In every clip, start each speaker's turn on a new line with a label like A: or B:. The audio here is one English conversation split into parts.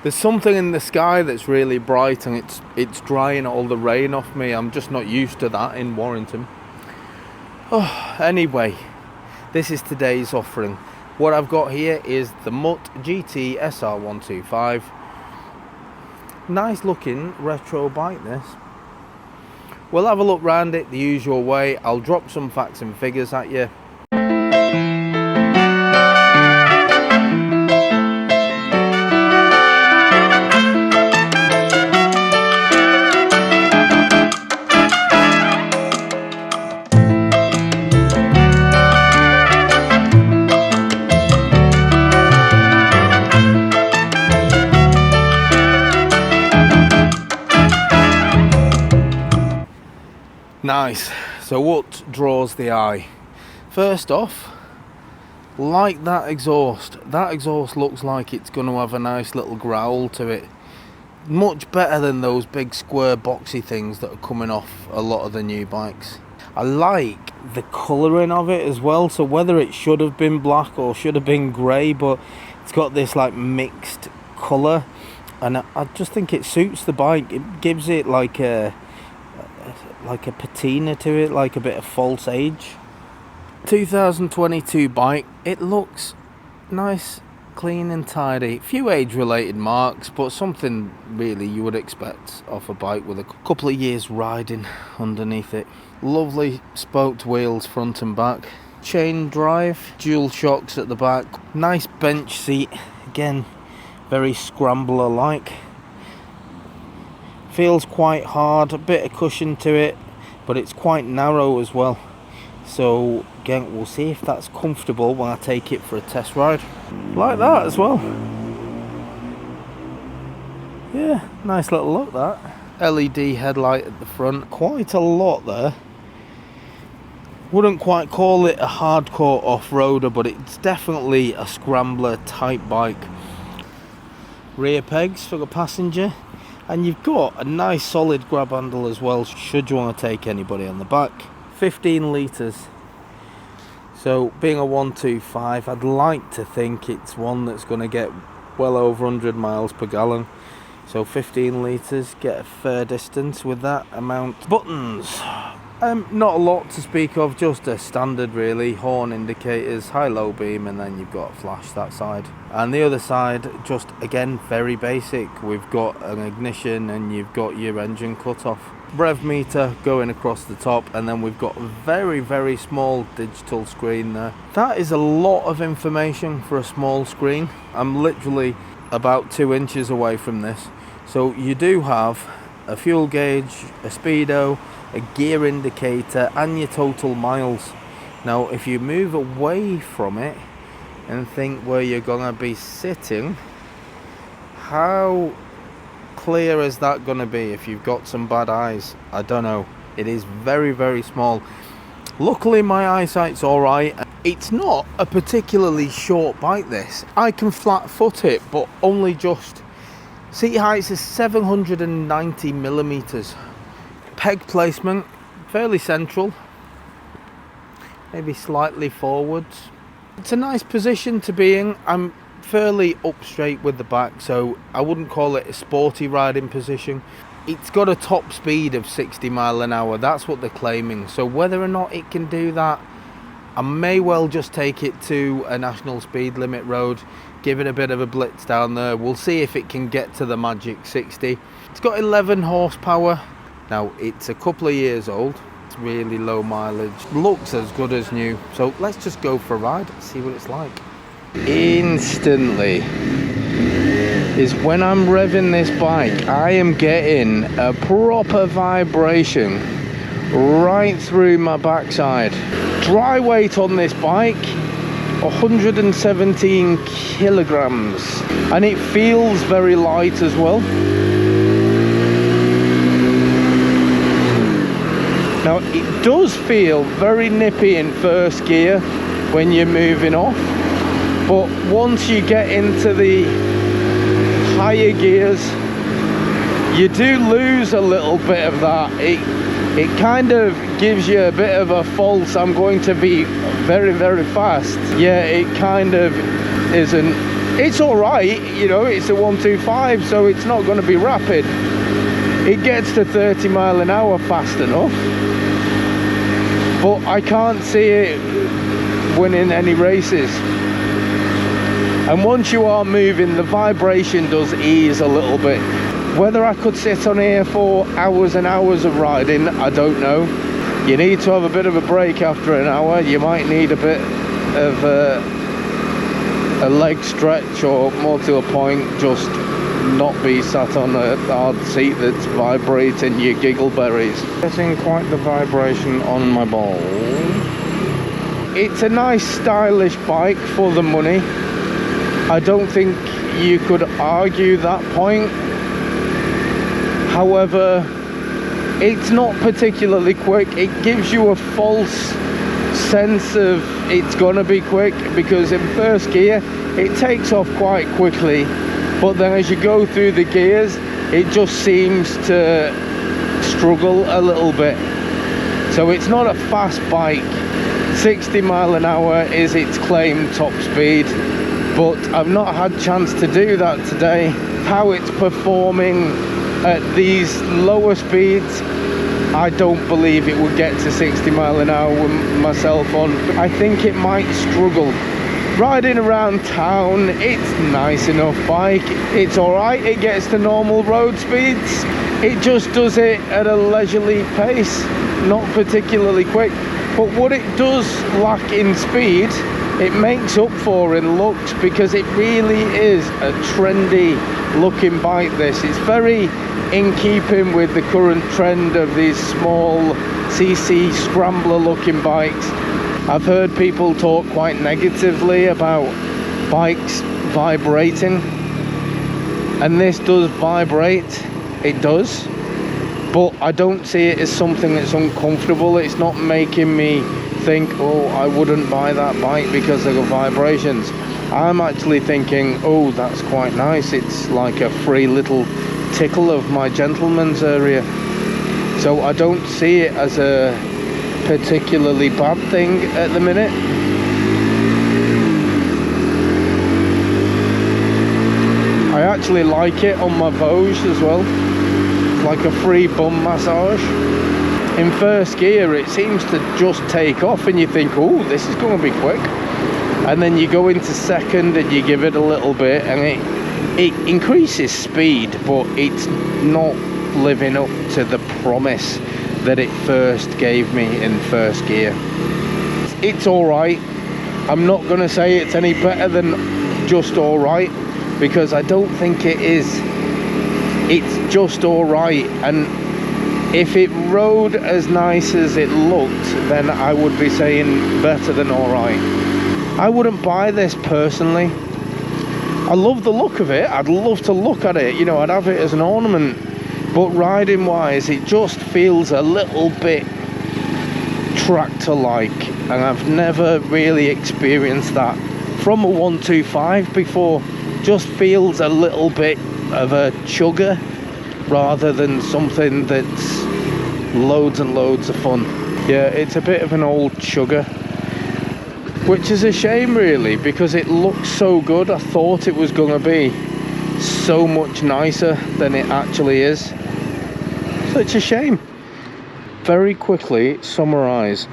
A: There's something in the sky that's really bright and it's drying all the rain off me. I'm just not used to that in Warrington. Oh, anyway, this is today's offering. What I've got here is the MUTT GT SR 125. Nice looking retro bike this. We'll have a look round it the usual way. I'll drop some facts and figures at you. Nice. So what draws the eye? First off, like that exhaust. That exhaust looks like it's going to have a nice little growl to it. Much better than those big square boxy things that are coming off a lot of the new bikes. I like the colouring of it as well. So whether it should have been black or should have been grey, but it's got this like mixed colour, and I just think it suits the bike. It gives it like a patina to it, like a bit of false age. 2022 bike. It looks nice, clean and tidy. Few age related marks, but something really you would expect off a bike with a couple of years riding underneath it. Lovely spoked wheels front and back, chain drive, dual shocks at the back, nice bench seat, again very scrambler like. Feels quite hard, a bit of cushion to it, but it's quite narrow as well. So again, we'll see if that's comfortable when I take it for a test ride. Like that as well. Yeah, nice little look that. LED headlight at the front, quite a lot there. Wouldn't quite call it a hardcore off-roader, but it's definitely a scrambler type bike. Rear pegs for the passenger. And you've got a nice solid grab handle as well, should you want to take anybody on the back. 15 litres. So being a 125, I'd like to think it's one that's going to get well over 100 miles per gallon. So 15 litres, get a fair distance with that amount. Buttons. Not a lot to speak of, just a standard really. Horn indicators, high-low beam, and then you've got a flash that side. And the other side, just again very basic. We've got an ignition and you've got your engine cut-off. Rev meter going across the top, and then we've got a very small digital screen there. That is a lot of information for a small screen. I'm literally about 2 inches away from this. So you do have a fuel gauge, a speedo, a gear indicator, and your total miles. Now if you move away from it and think where you're gonna be sitting, how clear is that gonna be if you've got some bad eyes? I don't know. It is very small. Luckily my eyesight's alright. It's not a particularly short bike this. I can flat foot it, but only just. Seat height is 790 millimeters. Peg placement, fairly central, maybe slightly forwards. It's a nice position to be in. I'm fairly up straight with the back, so I wouldn't call it a sporty riding position. It's got a top speed of 60 miles an hour, that's what they're claiming. So whether or not it can do that, I may well just take it to a national speed limit road, give it a bit of a blitz down there. We'll see if it can get to the magic 60. It's got 11 horsepower. Now it's a couple of years old, it's really low mileage, looks as good as new. So let's just go for a ride and see what it's like. Instantly is when I'm revving this bike, I am getting a proper vibration right through my backside. Dry weight on this bike, 117 kilograms, and it feels very light as well. Now it does feel very nippy in first gear when you're moving off, but once you get into the higher gears you do lose a little bit of that. It kind of gives you a bit of a false, I'm going to be very fast. Yeah, it kind of isn't. It's all right, you know, it's a 125, so it's not going to be rapid. It gets to 30 mile an hour fast enough, but I can't see it winning any races. And once you are moving, the vibration does ease a little bit. Whether I could sit on here for hours and hours of riding, I don't know. You need to have a bit of a break after an hour. You might need a bit of a leg stretch, or more to a point, just not be sat on a hard seat that's vibrating your giggleberries. Getting quite the vibration on my balls. It's a nice stylish bike for the money. I don't think you could argue that point. However, it's not particularly quick. It gives you a false sense of it's gonna be quick, because in first gear it takes off quite quickly, but then as you go through the gears it just seems to struggle a little bit. So it's not a fast bike. 60 mile an hour is its claimed top speed, but I've not had a chance to do that today. How it's performing at these lower speeds, I don't believe it would get to 60 mile an hour with myself on. I think it might struggle. Riding around town, it's nice enough bike. It's alright, it gets to normal road speeds. It just does it at a leisurely pace, not particularly quick. But what it does lack in speed, it makes up for in looks, because it really is a trendy looking bike. This is very in keeping with the current trend of these small CC scrambler looking bikes. I've heard people talk quite negatively about bikes vibrating, and this does vibrate, it does, but I don't see it as something that's uncomfortable. It's not making me think, oh, I wouldn't buy that bike because of the vibrations. I'm actually thinking, oh, that's quite nice. It's like a free little tickle of my gentleman's area. So I don't see it as a particularly bad thing at the minute. I actually like it on my Vosges as well, like a free bum massage. In first gear it seems to just take off and you think, oh, this is going to be quick, and then you go into second and you give it a little bit and it increases speed, but it's not living up to the promise that it first gave me in first gear. It's alright. I'm not going to say it's any better than just alright, because I don't think it is. It's just alright, and if it rode as nice as it looked, then I would be saying better than alright. I wouldn't buy this personally. I love the look of it. I'd love to look at it, you know, I'd have it as an ornament. But riding wise, it just feels a little bit tractor-like, and I've never really experienced that from a 125 before. Just feels a little bit of a chugger rather than something that's loads and loads of fun. Yeah, it's a bit of an old chugger, which is a shame really, because it looks so good. I thought it was going to be so much nicer than it actually is. So it's a shame. Very quickly summarize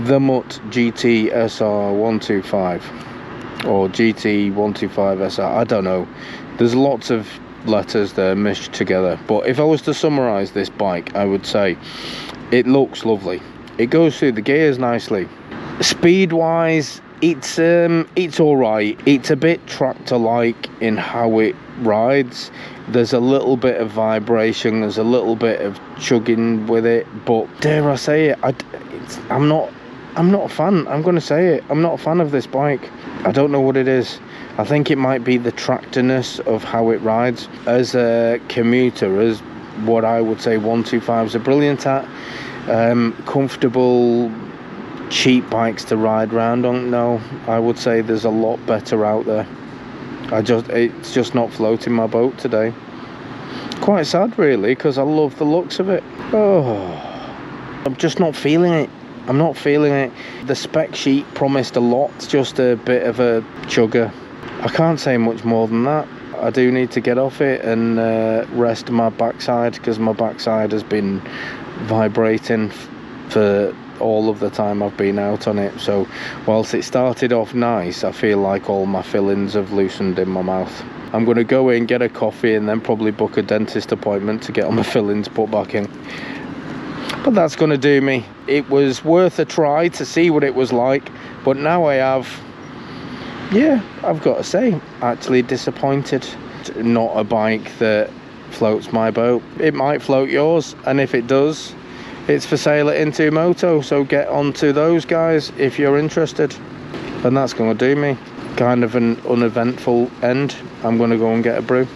A: the MUTT GT SR 125 or GT 125 SR, I don't know. There's lots of letters there meshed together, but if I was to summarize this bike, I would say it looks lovely. It goes through the gears nicely. Speed wise, it's all right. It's a bit tractor like in how it rides. There's a little bit of vibration, there's a little bit of chugging with it, but dare I say it, I'm not a fan. I'm going to say it, I'm not a fan of this bike. I don't know what it is. I think it might be the tractorness of how it rides. As a commuter, as what I would say 125s are brilliant at, comfortable, cheap bikes to ride around on. No, I would say there's a lot better out there. It's just not floating my boat today. Quite sad really, because I love the looks of it. Oh, I'm just not feeling it. I'm not feeling it. The spec sheet promised a lot. It's just a bit of a chugger. I can't say much more than that. I do need to get off it and rest my backside, because my backside has been vibrating for all of the time I've been out on it. So whilst it started off nice, I feel like all my fillings have loosened in my mouth. I'm going to go in, get a coffee, and then probably book a dentist appointment to get all my fillings put back in. But that's going to do me. It was worth a try to see what it was like, but now I have, yeah, I've got to say, actually disappointed. Not a bike that floats my boat. It might float yours, and if it does, it's for sale at Into Moto, so get on to those guys if you're interested. And that's going to do me. Kind of an uneventful end. I'm going to go and get a brew.